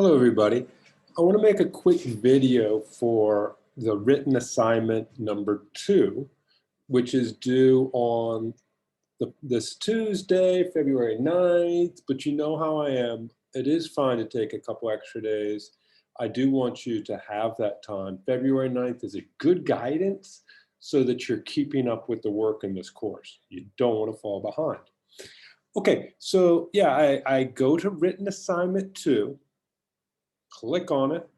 Hello, everybody. I want to make a quick video for the written assignment number 2, which is due on this Tuesday, February 9th, but you know how I am. It is fine to take a couple extra days. I do want you to have that time. February 9th is a good guidance so that you're keeping up with the work in this course. You don't want to fall behind. Okay, so yeah, I go to written assignment 2. Click on it,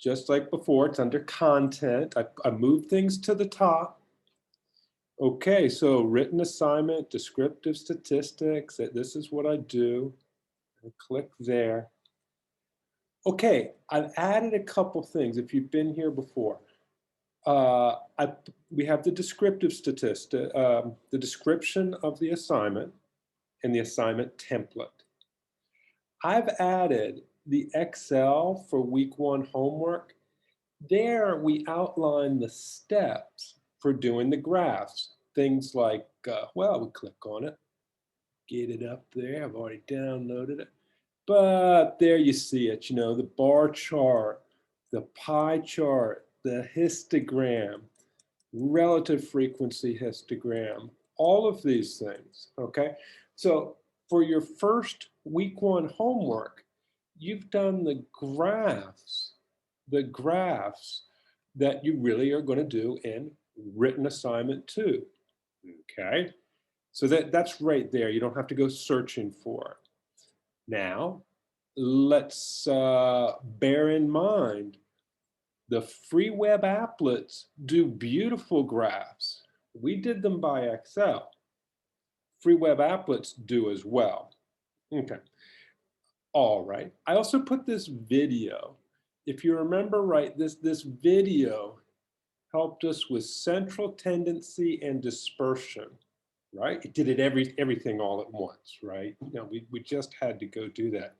just like before. It's under content. I move things to the top. Okay, so written assignment, descriptive statistics, this is what I do. I click there. Okay, I've added a couple things if you've been here before. We have the descriptive statistic, the description of the assignment and the assignment template. I've added the Excel for week 1 homework. There we outline the steps for doing the graphs. Things like, well, we click on it, get it up there. I've already downloaded it. But there you see it, you know, the bar chart, the pie chart, the histogram, relative frequency histogram, all of these things, okay? So for your first week 1 homework, you've done the graphs that you really are going to do in written assignment 2. Okay, so that's right there. You don't have to go searching for it. Now, let's bear in mind the free web applets do beautiful graphs. We did them by Excel. Free web applets do as well. Okay. All right. I also put this video. If you remember right, this video helped us with central tendency and dispersion, right? It did everything all at once, right? Now we just had to go do that.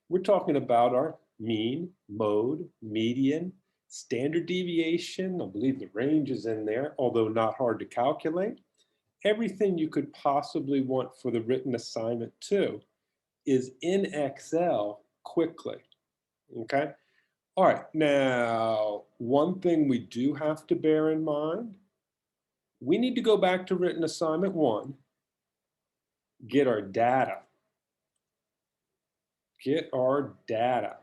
We're talking about our mean, mode, median, standard deviation. I believe the range is in there, although not hard to calculate. Everything you could possibly want for the written assignment too is in Excel quickly, okay? All right, now, one thing we do have to bear in mind, we need to go back to written assignment 1, get our data. Get our data.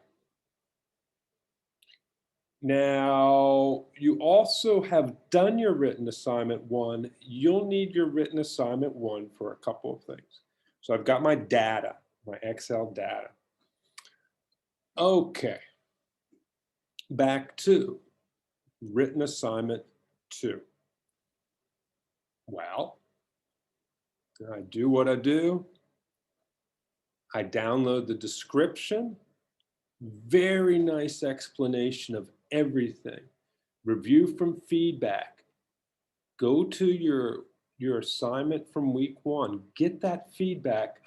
Now, you also have done your written assignment 1. You'll need your written assignment 1 for a couple of things. So I've got my data, my Excel data. Okay, back to written assignment 2. Well, I do what I do. I download the description. Very nice explanation of everything. Review from feedback. Go to your assignment from week 1. Get that feedback.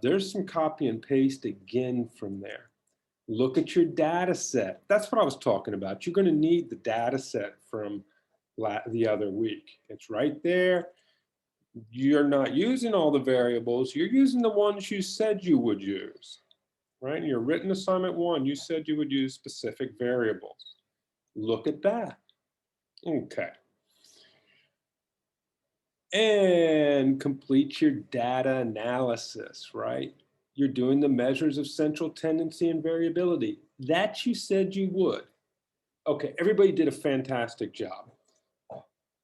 There's some copy and paste again from there. Look at your data set. That's what I was talking about. You're going to need the data set from the other week. It's right there. You're not using all the variables. You're using the ones you said you would use. Right? In your written assignment 1, you said you would use specific variables. Look at that. Okay. And complete your data analysis, right? You're doing the measures of central tendency and variability. That you said you would. Okay, everybody did a fantastic job.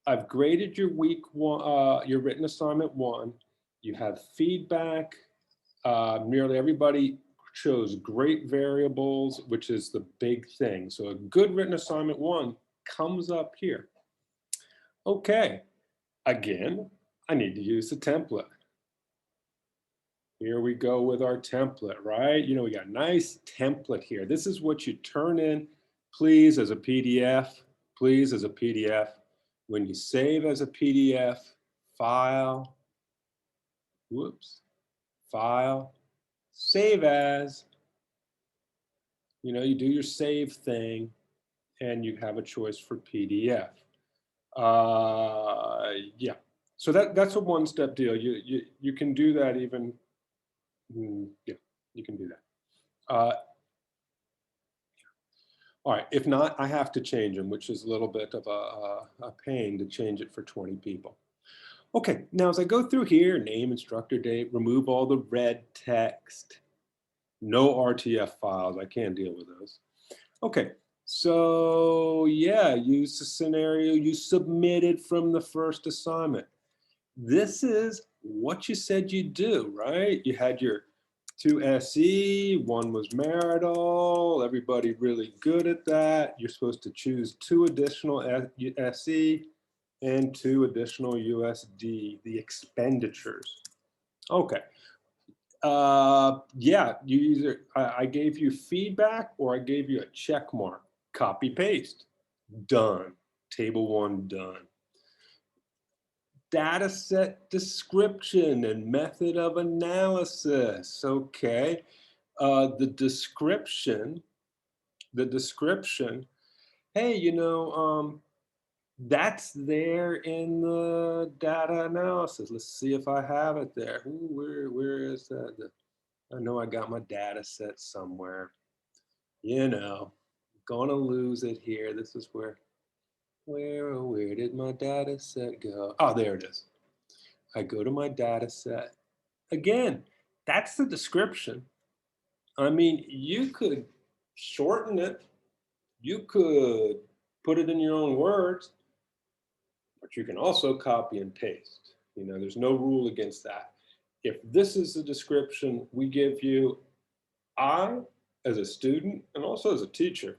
I've graded your week 1, your written assignment 1. You have feedback. Nearly everybody chose great variables, which is the big thing. So a good written assignment 1 comes up here. Okay, again, I need to use the template. Here we go with our template, right? You know, we got a nice template here. This is what you turn in, please, as a PDF, please, as a PDF. When you save as a PDF, file, whoops, file, save as, you know, you do your save thing and you have a choice for PDF. Yeah, so that's a one-step deal. You can do that even, yeah, you can do that. Uh, all right, if not, I have to change them, which is a little bit of a pain to change it for 20 people. Okay, now as I go through here, name, instructor, date, remove all the red text. No RTF files, I can't deal with those. Okay, so yeah, use the scenario you submitted from the first assignment. This is what you said you'd do, right? You had your 2 SE, 1 was marital, everybody really good at that. You're supposed to choose 2 additional SE and 2 additional USD, the expenditures. Okay. Yeah, you either, I gave you feedback or I gave you a check mark. Copy paste, done. Table 1 done. Data set description and method of analysis. Okay, the description. Hey, you know, that's there in the data analysis. Let's see if I have it there. Ooh, where is that? I know I got my data set somewhere. You know, gonna lose it here. This is where did my data set go? Oh, there it is. I go to my data set. Again, that's the description. I mean, you could shorten it. You could put it in your own words, but you can also copy and paste. You know, there's no rule against that. If this is the description we give you, I, as a student and also as a teacher,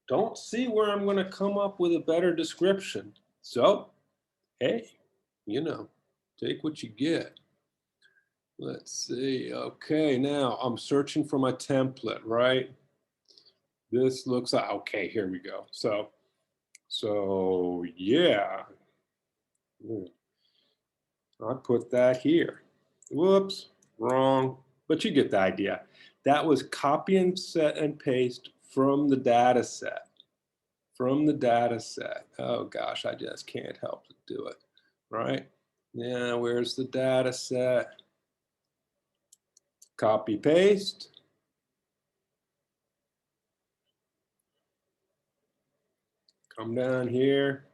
don't see where I'm going to come up with a better description. So, hey, you know, take what you get. Let's see. Okay, now I'm searching for my template, right? This looks like, okay, here we go. So yeah, I put that here. Whoops, wrong, but you get the idea. That was copy and set and paste from the data set. From the data set. Oh gosh, I just can't help but do it, right? Yeah, where's the data set? Copy paste. Come down here.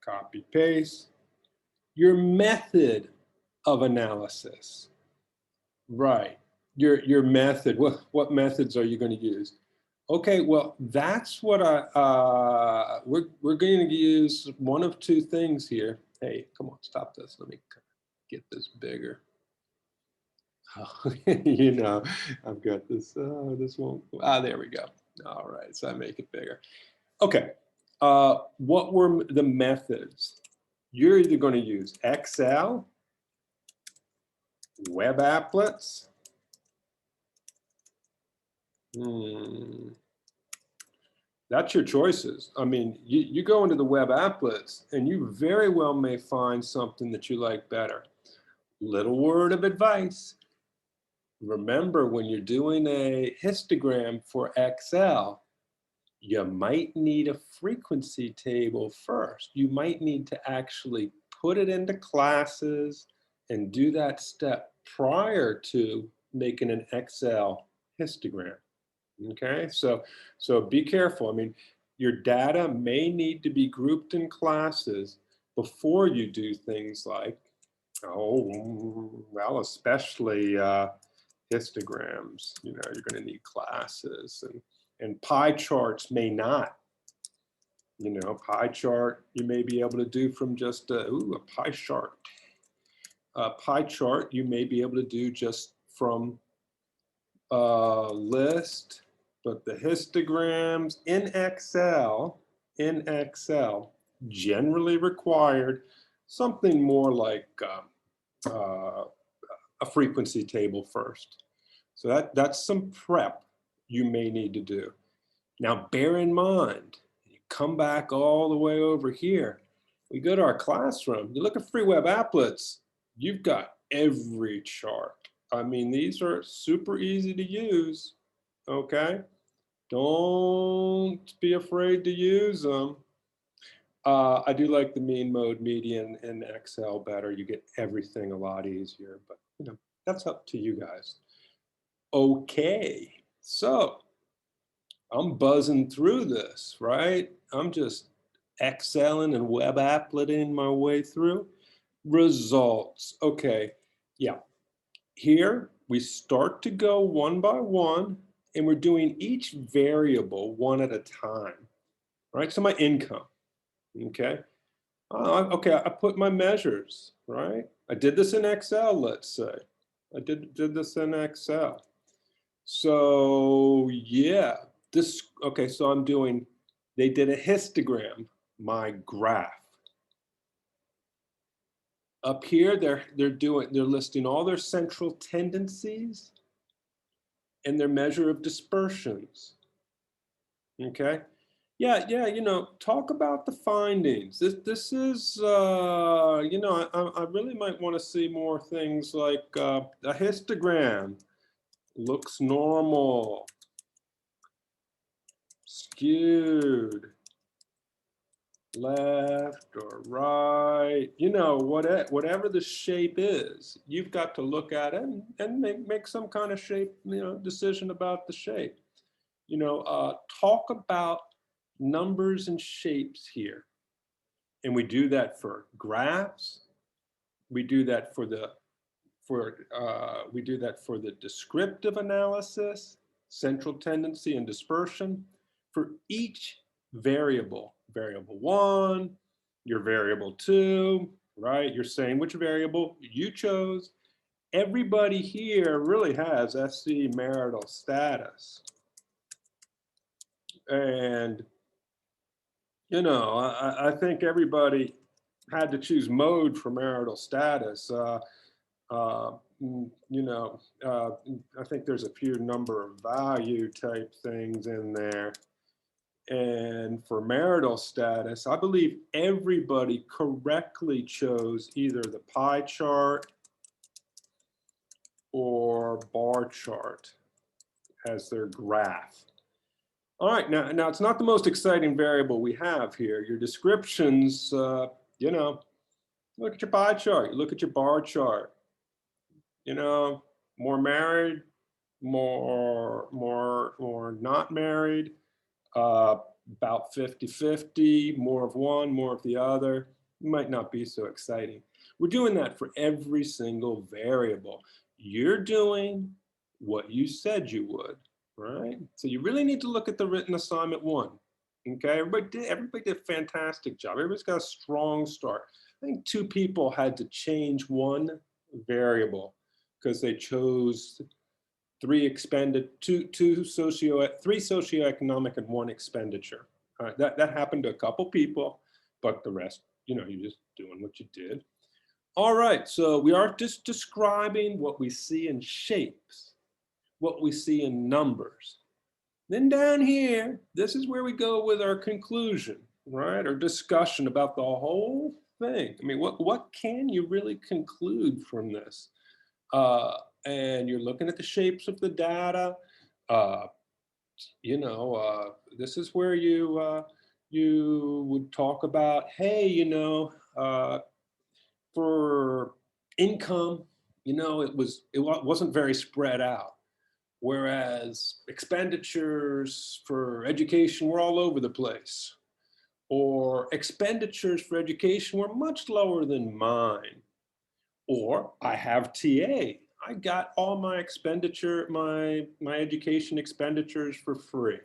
Copy paste. Your method of analysis. Right. Your method. What methods are you going to use? Okay, well, that's what we're going to use one of 2 things here. Hey, come on, stop this. Let me get this bigger. Oh, you know, I've got this, this won't, there we go. All right, so I make it bigger. Okay, what were the methods? You're either going to use Excel, web applets. That's your choices. I mean, you go into the web applets and you very well may find something that you like better. Little word of advice. Remember, when you're doing a histogram for Excel, you might need a frequency table first. You might need to actually put it into classes and do that step prior to making an Excel histogram. Okay, so be careful. I mean, your data may need to be grouped in classes before you do things like, oh, well, especially histograms. You know, you're going to need classes, and pie charts may not. You know, pie chart you may be able to do from just a pie chart. A pie chart you may be able to do just from a list, but the histograms in Excel generally required something more like a frequency table first. So that's some prep you may need to do. Now, bear in mind, you come back all the way over here. We go to our classroom. You look at free web applets. You've got every chart. I mean, these are super easy to use. Okay, don't be afraid to use them. I do like the mean, mode, median in Excel better. You get everything a lot easier, but that's up to you guys. Okay, so I'm buzzing through this, right? I'm just Excelling and web appletating my way through. Results, okay, yeah. Here, we start to go one by one, and we're doing each variable one at a time, right? So my income, okay? Okay, I put my measures, right? I did this in Excel, let's say. I did this in Excel. So yeah, okay, so they did a histogram, my graph. Up here, they're listing all their central tendencies and their measure of dispersions. Okay. Yeah, talk about the findings. This is, I really might want to see more things like a histogram. Looks normal, skewed, left or right, whatever the shape is, you've got to look at it and make some kind of shape, decision about the shape. Talk about numbers and shapes here. And we do that for graphs. We do that for the descriptive analysis, central tendency and dispersion. For each variable, variable 1, your variable 2, right? You're saying which variable you chose. Everybody here really has SC marital status. And, I think everybody had to choose mode for marital status. I think there's a few number of value type things in there. And for marital status, I believe everybody correctly chose either the pie chart or bar chart as their graph. All right, now it's not the most exciting variable we have here. Your descriptions, look at your pie chart, look at your bar chart. More married, more not married, about 50-50, more of one, more of the other. Might not be so exciting. We're doing that for every single variable. You're doing what you said you would, right? So you really need to look at the written assignment 1. Okay, everybody did a fantastic job. Everybody's got a strong start. I think 2 people had to change one variable because they chose 3 socioeconomic and 1 expenditure. That happened to a couple people, but the rest, you're just doing what you did. All right, so we are just describing what we see in shapes, what we see in numbers. Then down here, this is where we go with our conclusion, right? Or discussion about the whole thing. I mean, what can you really conclude from this? And you're looking at the shapes of the data. This is where you would talk about, hey, for income, it wasn't very spread out. Whereas expenditures for education were all over the place. Or expenditures for education were much lower than mine. Or I have TA. I got all my my education expenditures for free.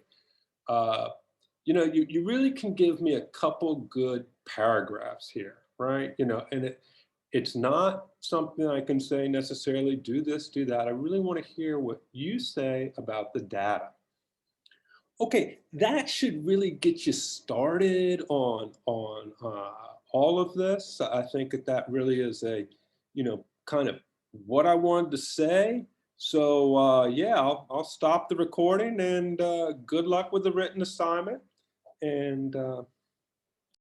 You really can give me a couple good paragraphs here, right? And it's not something I can say necessarily, do this, do that. I really want to hear what you say about the data. Okay, that should really get you started on all of this. I think that really is a, kind of what I wanted to say. So yeah, I'll stop the recording, and good luck with the written assignment. And